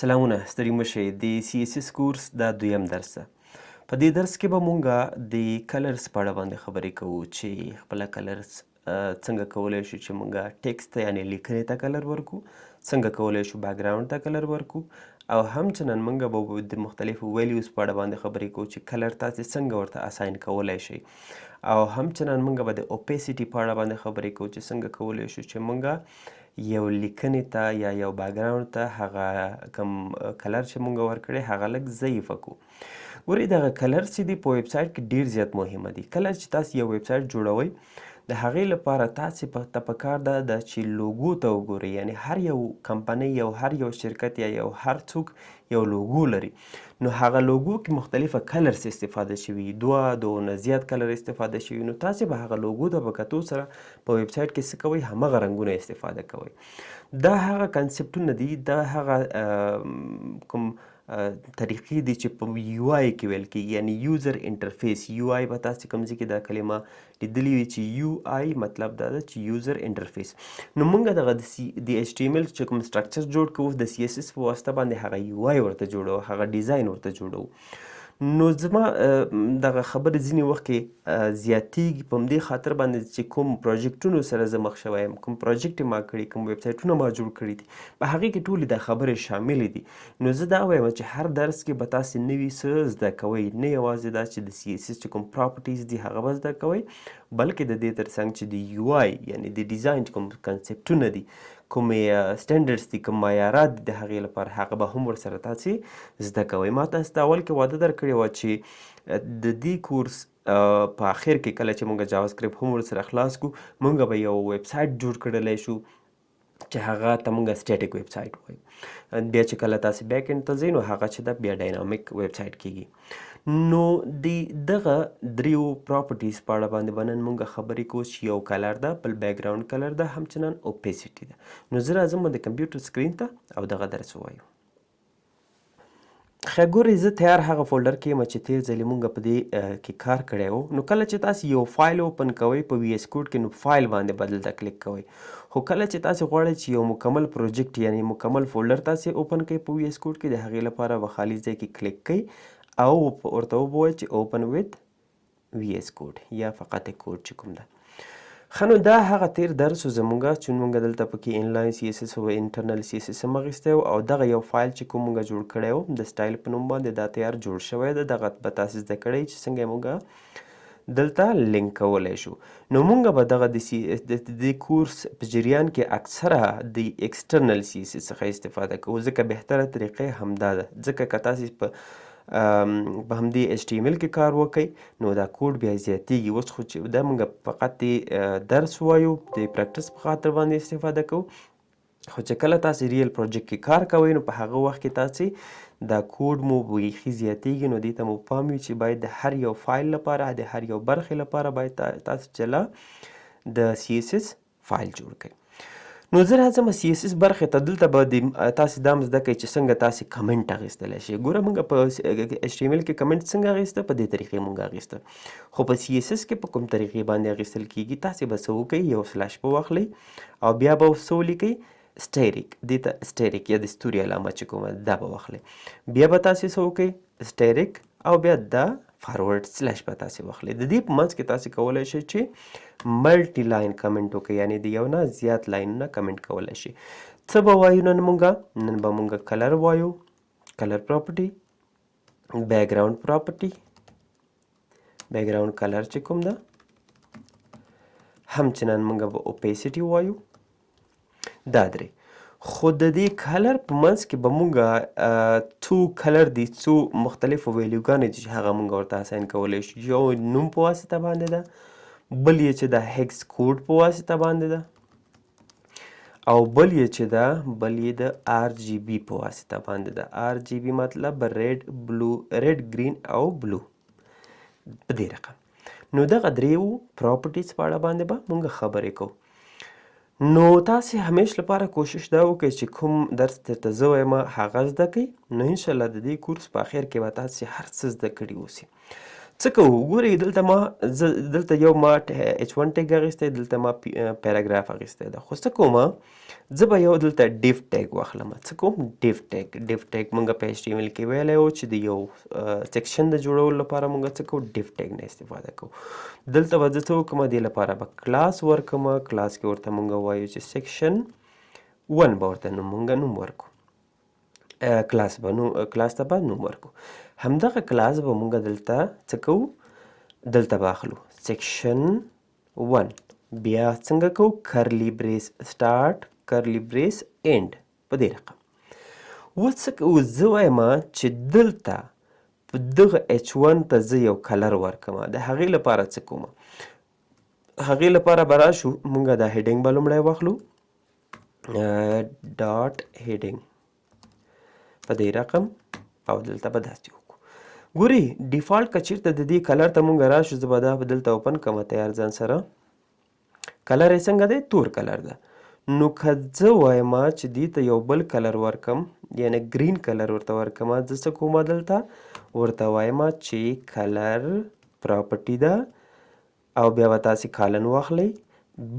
سلامونه ستړي مشئ د سی اس اس کورس دا دویم درس ده. په دې درس کې به مونږ د کلرز په اړه باندې خبرې کوو چې خپله کلرز څنګه کولی شو چې مونږ ټیکسټ ته یعنې لیکنې ته کلر ورکو، څنګه کولی شو بیکګراوند ته کلر ورکو، او همچنان مونږ به د مختلفو ویلیوز په اړه باندې خبرې کوو چې کلر تاسې څنګه ورته اساین کولی شئ، او همچنان مونږ به د اوپیسیټي په اړه باندې خبرې کوو چې څنګه کولی شو چې مونږ یو لیکنې ته یا یو بیکګراوند ته هغه کوم کلر چې مونږ ورکړی هغه لږ ضعیفه کړو. ګورئ دغه کلرز چې دي په ویبسایټ کې ډېر زیات مهمه دي. کله چې تاسو یو ویبسایټ جوړوئ د هغې لپاره تاسې ته پکار ده چې لوګو ته وګورئ، یعنې هر یو کمپنۍ یا هر یو شرکت یا یو هر څوک یو لوګو لري، نو هغه لوګو کې مختلفه کلرز استفاده شوي، دوه نه زیات کلر استفاده شوي، نو تاسې به هغه لوګو ته په کتو سره په ویبسایټ کې څه کوئ، همغه رنګونه استفاده کوئ. دا هغه کنسپټونه دي، دا هغه کوم طریقې دي چې په یو آی کې ویل کېږي، یعنی یوزر انټرفیس. یو آی به تاسې کوم ځای کې دا کلمه لیدلې وي چې یو آی مطلب دا ده چې یوزر انټرفیس. نو موږ دغه د ایچ ټي ایم ایل چې کوم سټرکچر جوړ کوو د سی اس اس په واسطه باندې هغه یو آی ورته جوړو، هغه ډیزاین ورته جوړو. نو زما دغه خبرې ځینې وخت کې زیاتېږي په همدې خاطر باندې چې کوم پروجیکټونو سره زه مخ شوی یم، کوم پروجیکټ یې ما کړي، کوم ویبسایټونه ما جوړ کړي دي، په هغې کې ټولې دا خبرې شاملې دي. نو زه دا وایم چې هر درس کې به تاسې نوي څه زده کوئ، نه یوازې دا چې د سی اس اس چې کوم پراپرټیز دي هغه به زده کوئ، بلکې د دې ترڅنګ چې د یو آی یعنې د ډیزاین کوم کنسپټونه دي، کومې سټنډرډز دي، کوم معیارات دي د هغې لپاره، هغه به هم ورسره تاسې زده کوئ. ما تاسو ته اول کې وعده درکړې وه چې د دې کورس په آخر کې کله چې موږ جاوا سکرپټ هم ورسره خلاص کړو، موږ به یو ویبسایټ جوړ کړلی شو چې هغه ته موږ سټیټیک ویبسایټ وایو. بیا چې کله تاسې بیک اینډ ته ځئ نو هغه چې ده بیا ډاینامیک ویبسایټ کیږي. نو د دغه دریو پراپرټیز په اړه باندې به نن موږ خبرې کوو چې یو کلر ده، بل بیکګراوند کلر ده، همچنان اوپیسیټي ده. نو زه راځم د کمپیوټر سکرین ته او دغه درس ووایو. ښه ګورئ زه تیار هغه فولډر کې یم چې تېر ځلې مونږ په دې کې کار کړی و. نو کله چې تاسې یو فایل اوپن کوئ په وي ایس کوډ کې، نو فایل باندې به دلته کلیک کوئ. خو کله چې تاسې غواړئ چې یو مکمل پروجیکټ یعنې مکمل فولډر تاسې اوپن کړئ په وي ایس کوډ کې، د هغې لپاره به خالي ځای کې کلیک کوئ او ورته ووایئ چې اوپن وید وي ایس کوډ یا فقط کوډ چې کوم ده. ښه نو دا هغه تیر درس و زموږ چې موږ دلته پکې انلاین سی اس اس او انټرنل سی اس اس هم اخیستی و، او دغه یو فایل چې کوم موږ جوړ کړی و د سټایل په نوم باندې دا تیار جوړ شوی ده. دغه به تاسې زده کړی چې څنګه یې موږ دلته لینک کولی شو. نو موږ به دغه د کورس په جریان کې اکثره د ایکسټرنل سی اس اس څخه استفاده کوو، ځکه بهتره طریقه همدا ده. ځکه که تاسې په همدې ایچ ټي ایم ایل کې کار وکئ نو دا کوډ بیا زیاتېږي. اوس خو چې دا موږ فقط د درس وایو، د پریکټس په خاطر باندې استفاده کوو، خو چې کله تاسې ریل پروجیکټ کې کار کوئ نو په هغه وخت کې تاسې دا کوډ مو بیخي زیاتېږي. نو دې ته مو پام وي چې باید د هر یو فایل لپاره، د هر یو برخې لپاره باید تاسې جلا د سی اس اس فایل جوړ کړئ. نو زه راځم سی اس اس برخې ته. دلته به تاسې دا هم زده کوئ چې څنګه تاسې کمنټ اخیستلی شئ. ګوره موږ په ایچ ټي ایم ایل کې کمنټ څنګه اخیسته، په دې طریقې موږ اخیسته، خو په سی اس اس کې په کوم طریقې باندې اخیستل کیږي. تاسې به څه وکئ، یو سلاش په واخلئ او بیا به څه ولیکئ، سټیریک، دې ته سټیریک یا د ستوري علامه چې کومه دا به واخلئ. بیا به تاسې څه وکئ، سټیریک، او بیا دا فارورډ سلیش به تاسې واخلئ. د دې په منځ کې تاسې کولی شئ چې ملټي لاین کمنټ وکړئ، یعنې د یو نه زیات لاینونه کمنټ کولی شئ. څه به وایو نن موږ به موږ کلر وایو، کلر پراپرټي، بیکګراوند پراپرټي، بیکګراوند کلر چې کوم ده، همچنان موږ به اوپیسیټي وایو. دا درې. خو د دې کلر په منځ کې به موږ څو کلر دي، څو مختلفو ویلیوګانې دي چې هغه موږ ورته اساین کولی شو. یو نوم په واسطه باندې ده، بل یې چې د هیکس کوډ په واسطه باندې ده، او بل یې چې ده بل یې د آر جی بي په واسطه باندې ده. آر جی بي مطلب ریډ ګرین او بلو، په دې رقم. نو دغه دریو پراپرټیز په اړه باندې به موږ خبرې کوو. نو تاسې همیش لپاره کوشش دا وکړئ چې کوم درس درته زه وایم هغه زده کړئ. نو انشاءالله د دې کورس په اخر کې به تاسې هر څه زده کړي اوسي. څه کوو ګورئ دلته یو ما H1 ټیګ اخیستی دلته ما پیراګراف اخیستی ده خو څه کومه زه به یو دلته ډیف ټیګ واخلم څه کوم ډیف ټیګ مونږ په HTML کې ویلی و چې د یو سیکشن د جوړولو لپاره مونږ څه کوو ډیف ټیګ نه استفاده کوو دلته به زه څه وکړم دې لپاره به کلاس ورکړم کلاس کې ورته مونږ وایو چې سیکشن 1 به ورته مونږ نوم ورکړو کلاس ته به نوم ورکړو همدغه کلاس به مونږ دلته څه کوو دلته به اخلو سیکشن 1 بیا څنګه کوو کرلی بریس سټارټ کرلی بریس اینډ په دې رقم اوس زه وایم چې دلته په دغه H1 ته زه یو کلر ورکم د هغې لپاره څه کوم هغې لپاره به راشو مونږ دا هیډینګ به لومړی واخلو ډاټ هیډینګ په دې رقم او دلته به داسې وکړو ګوري ډیفالټ که چېرته د دې کلر ته مونږ راشو زه به دا دلته اوپن کړم تیار ځان سره کلر یې څنګه دی تور کلر ده نو که زه وایم چې دې ته یو بل کلر ورکم یعنی گرین کلر ورته ورکم زه څه کوم دلته ورته وایم چې کلر پراپرټي ده او بیا به تاسې کالن واخلئ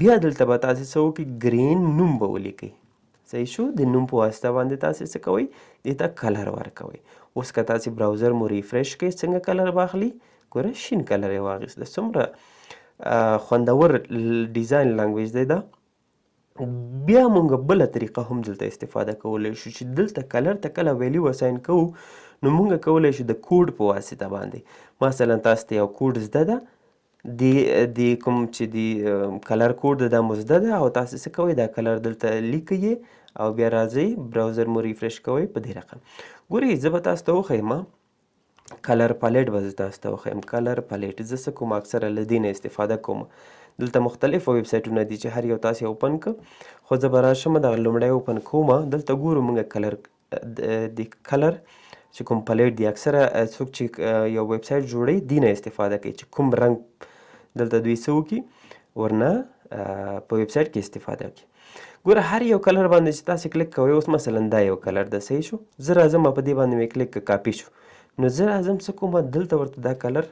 بیا دلته به تاسې څه وکړئ ګرین نوم به ولیکئ صحیح شو د نوم په واسطه باندې تاسې څه کوئ دې ته کلر ورکوئ اوس که تاسې براوزر مو ریفریش کړئ څنګه کلر به اخلي ګوره شین کلر یې واخیسته څومره خوندور ډیزاین لنګویج دی دا بیا مونږ بله طریقه هم دلته استفاده کولی شو چې دلته کلر ته کله ویلیو اساین کوو نو مونږ کولی شو د کوډ په واسطه باندې مثلا تاسو ته یو کوډ زده ده د کوم چې د کلر کوډ دا مو زده ده او تاسو څه کوئ دا کلر دلته لیکئ او بیا راځئ براوزر مو ریفریش کوئ په دې رقم ګورئ زه به تاسو ته وښیم کلر پلیټ به زه تاسو ته وښیم کلر پلیټ زه څه کوم اکثره له دې نه استفاده کوم دلته مختلف ویب سایټونه دي چې هر یو تاسې اوپن کړه خو زه به راشم دغه لومړی اوپن کوم دلته ګورو مونږ کلر د کلر چې کوم پلیټ دی اکثره څوک چې یو ویب سایټ جوړوي دې نه استفاده کوي چې کوم رنګ دلته دوی څه وکړي ورنه په ویب سایټ کې استفاده وکړي ګوره هر یو کلر باندې چې تاسې کلیک کوئ اوس مثلا دا یو کلر ده صحیح شو زه راځم په دې باندې مې کلیک کاپي شو نو زه راځم څه کوم دلته ورته دا کلر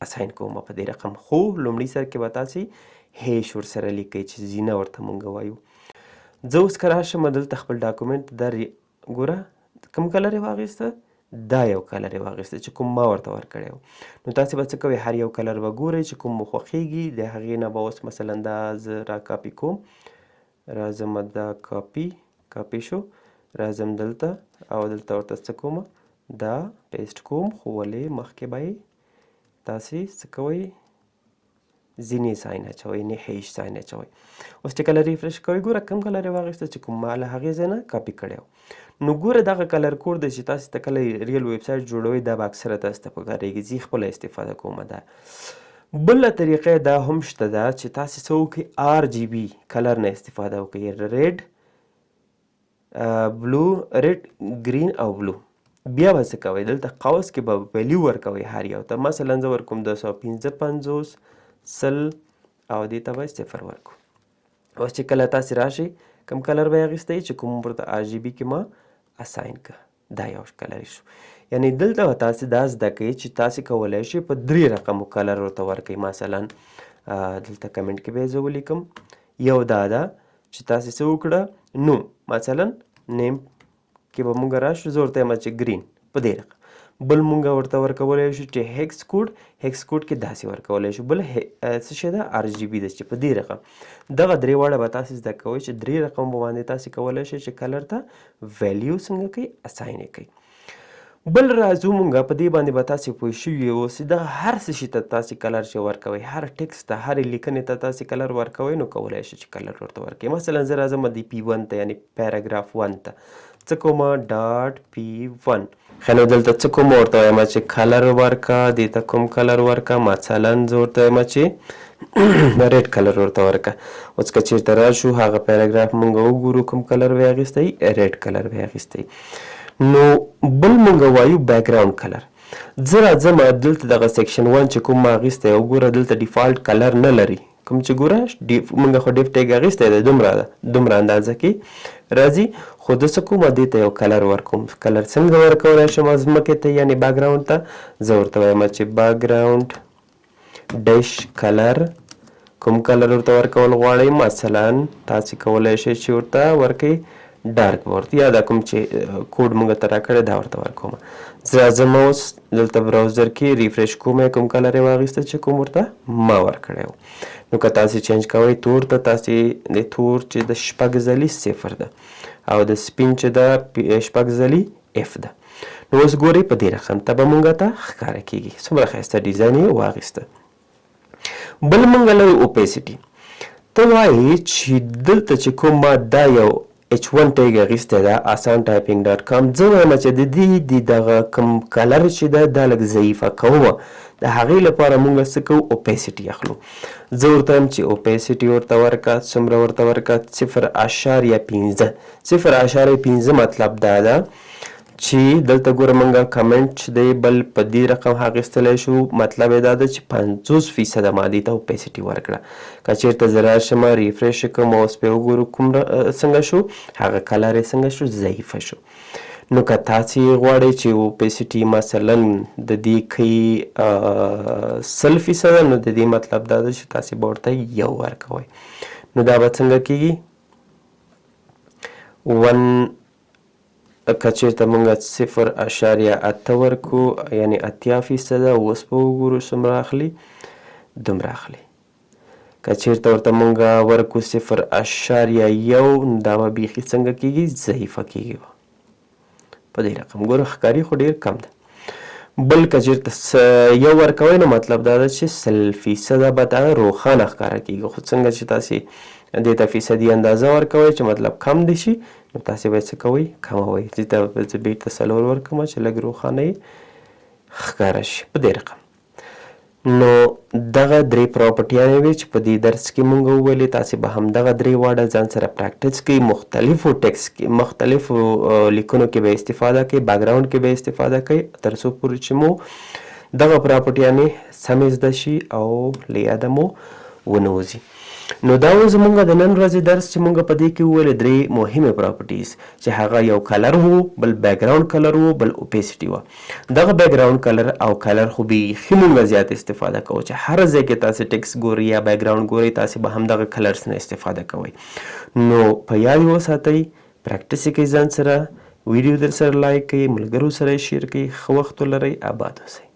اساین کوم په دې رقم خو لومړي سر کې به تاسې هیش ورسره لیکئ چې زینه ورته مونږ وایو زه اوس که راشم دلته خپل ډاکومنټ دا ګوره کوم کلر یې واخیسته دا یو کلر یې واخیسته چې کوم ما ورته ورکړی و نو تاسې به څه کوئ هر یو کلر به ګورئ چې کوم مو خوښیږي د هغې نه به اوس مثلا دا زه را کاپي کوم راځم دا کاپي شو راځم دلته او دلته ورته څه کوم دا پیسټ کوم خو ولې مخکې به یې تاسې څه کوئ ځینې ساین اچوئ نه هیش ساین اچوئ اوس چې کله ریفریش کوئ ګوره کوم کلر یې واخیسته چې کوم ما له هغې ځای نه کاپي کړی و نو ګوره دغه کلر کوډ دی چې تاسې ته کله ریل ویب سایټ جوړوئ دا به اکثره تاسو ته پکارېږي زه خپله استفاده کوم دا بله طریقه دا هم شته ده چې تاسې څه وکړئ RGB کلر نه استفاده وکړئ ریډ ګرین او بلو بیا به څه کوئ دلته قوس کې به ویلیو ورکوئ هر یو ته مثلا زه ورکوم 255 سل او دې ته به 0 ورکو اوس چې کله تاسې راشئ کوم کلر به یې اخیستی چې کوم ورته RGB کې ما اساین کړه دا یو کلر شو یعنی دلته به تاسې دا زده کوئ چې تاسې کولی شئ په 3 رقمو کلر ورته ورکوئ مثلا دلته کمنټ کې به یې زه ولیکم یو دا ده چې تاسې څه وکړه نوم مثلا نیم کې به مونږ راشو زه ورته یم چې ګرین په دې رقم بل مونږ ورته ورکولی شو چې هیکس کوډ کې داسې ورکولی شو بل څه شی ده RGB ده چې په دې رقم دغه درې واړه به تاسې زده کوئ چې 3 رقم باندې تاسې کولی شئ چې کلر ته ویلیو څنګه کوئ اساین یې کوئ بل راځو مونږ په دې باندې به تاسې پوه شوي اوسئ دغه هر څه شي ته تاسې کلر چې ورکوئ هر ټیکسټ ته هرې لیکنې ته تاسې کلر ورکوئ نو کولی شئ چې کلر ورته ورکوئ مثلا زه راځم د P1 ته یعنی پیراګراف 1 ته څه کوم ډاټ P1 خو نو دلته څه کوم ورته وایم چې کلر ورکه دې ته کوم کلر ورکه مثلا زه ورته وایم چې ریډ کلر ورته ورکه اوس که چېرته راشو هغه پیراګراف مونږ وګورو کوم کلر به یې اخیستی ریډ کلر به یې اخیستی نو بل مونږ وایو بیکګراوند کلر زه راځم دلته دغه سیکشن 1 چې کوم ما اخیستی وګوره دلته ډیفالټ کلر نه لري کوم چې ګوره مونږ خو ډیف ټیګ اخیستی دی دومره اندازه کې راځي خو د څه کوم دې ته یو کلر ورکوم. کلر څنګه ورکولی شم ځمکې ته یعنې باکګراوند ته؟ زه ورته وایم چې باکګراوند ډیش کلر. کوم کلر ورته ورکول غواړئ؟ مثلا تاسې کولی شئ چې ورته ورکئ ډارک بورد یا دا کوم چې کوډ موږ ته راکړی دا ورته ورکوم. زه راځم اوس دلته براوزر کې ریفریش کوم کوم کلر یې واخیسته چې کوم ورته ما ورکړی و. نو که تاسې چینج کوئ تور ته، تاسې د تور چې د شپږ ځلي 0 ده او د سپین چې د شپږ ځلي F ده. نو اوس ګورئ په دې رقم ته به موږ ته ښکاره کېږي. څومره ښایسته ډیزاین یې واخیسته. بل موږ لرو اوپیسټي. ته وایې چې دلته چې کوم ما دا یو H1 ټیګ اخیستی ده asantyping.com، زه وایم چې د دې د دغه کوم کلر چې ده دا لږ ضعیفه کومه، د هغې لپاره موږ څه کوو؟ اوپیسټي اخلو. زه ورته وایم چې اوپیسټي ورته ورکړه. څومره ورته ورکړه؟ 0.5. 0.5 مطلب دا ده چې دلته ګوره موږ کمنټ چې دی بل په دې رقم اخیستلی شو. مطلب یې دا ده چې 50% ما دې ته اوپیسټي ورکړه. که چېرته زه راشم ریفریش یې کړم اوس پې وګورو کوم څنګه شو، هغه کلر یې څنګه شو؟ ضعیفه شو. نو که تاسې غواړئ چې اوپیسټي مثلا د دې کوي 100%، نو د دې مطلب دا ده چې تاسې به ورته 1 ورکوئ. نو دا به څنګه کېږي؟ 1 که چېرته موږ 0.8 ورکو یعنې 80%، اوس به وګورو څومره اخلي، دومره اخلي. که چېرته ورته موږ ورکو 0.1، دا به بیخي څنګه کېږي؟ ضعیفه کېږي. په دې رقم ګوره ښکاري خو ډېر کم ده. بل که چېرته 1 ورکوئ نو مطلب دا ده چې 100% به دا روښانه ښکاره کېږي. خو څنګه چې تاسې دې ته فیصدي اندازه ورکوئ چې مطلب کم دې شي، نو تاسې باید څه کوئ؟ کموئ. زه بېرته 4 ورکوم چې لږ روښانه یې ښکاره شي په دې رقم. نو دغه 3 پراپرټیانې وې چې په دې درس کې مونږ وویلې. تاسې به همدغه 3 واړه ځان سره پریکټس کړئ. مختلفو ټیکسټ کې مختلفو لیکنو کې به استفاده کوئ، بیکګراوند کې به استفاده کوئ تر څو پورې چې مو دغه پراپرټیانې سمې زده شي او له یاده مو ونه وځي. نو دا و زموږ د نن ورځې درس چې موږ په دې کې وویلې 3 مهمې پراپرټیز چې هغه یو کلر وو، بل بیکګراوند کلر وو، بل اوپیسټي وه. دغه بیکګراوند کلر او کلر خو بیخي موږ زیات استفاده کوو چې هر ځای کې تاسې ټیکسټ ګورئ یا بیکګراوند ګورئ تاسې به همدغه کلرس نه استفاده کوئ. نو په یاد یې وساتئ، پریکټس یې کوئ ځان سره، ویډیو در سره لایک کړئ، ملګرو سره یې شیر کړئ. ښه وخت ولرئ، آباد اوسئ.